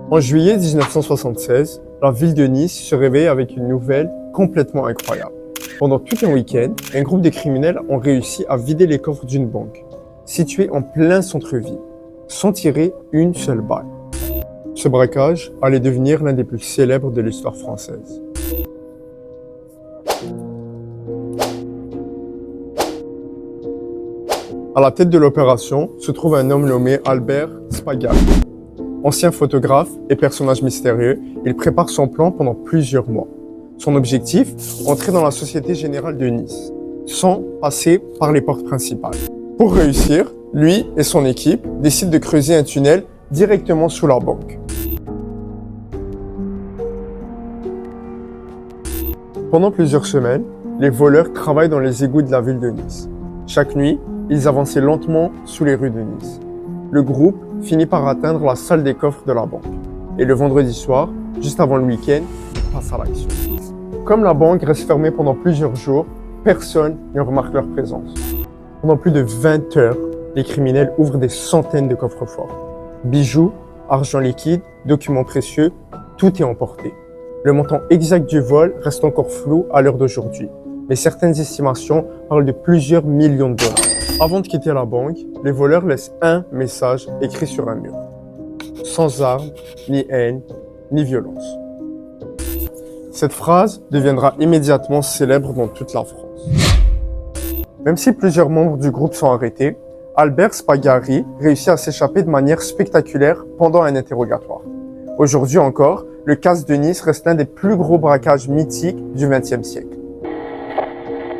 En juillet 1976, la ville de Nice se réveille avec une nouvelle complètement incroyable. Pendant tout un week-end, un groupe de criminels ont réussi à vider les coffres d'une banque, située en plein centre-ville, sans tirer une seule balle. Ce braquage allait devenir l'un des plus célèbres de l'histoire française. À la tête de l'opération se trouve un homme nommé Albert Spagari. Ancien photographe et personnage mystérieux, il prépare son plan pendant plusieurs mois. Son objectif, entrer dans la Société Générale de Nice, sans passer par les portes principales. Pour réussir, lui et son équipe décident de creuser un tunnel directement sous la banque. Pendant plusieurs semaines, les voleurs travaillent dans les égouts de la ville de Nice. Chaque nuit, ils avançaient lentement sous les rues de Nice. Le groupe finit par atteindre la salle des coffres de la banque. Et le vendredi soir, juste avant le week-end, ils passent à l'action. Comme la banque reste fermée pendant plusieurs jours, personne ne remarque leur présence. Pendant plus de 20 heures, les criminels ouvrent des centaines de coffres-forts. Bijoux, argent liquide, documents précieux, tout est emporté. Le montant exact du vol reste encore flou à l'heure d'aujourd'hui, mais certaines estimations parlent de plusieurs millions de dollars. Avant de quitter la banque, les voleurs laissent un message écrit sur un mur. Sans armes, ni haine, ni violence. Cette phrase deviendra immédiatement célèbre dans toute la France. Même si plusieurs membres du groupe sont arrêtés, Albert Spagari réussit à s'échapper de manière spectaculaire pendant un interrogatoire. Aujourd'hui encore, le casse de Nice reste l'un des plus gros braquages mythiques du XXe siècle.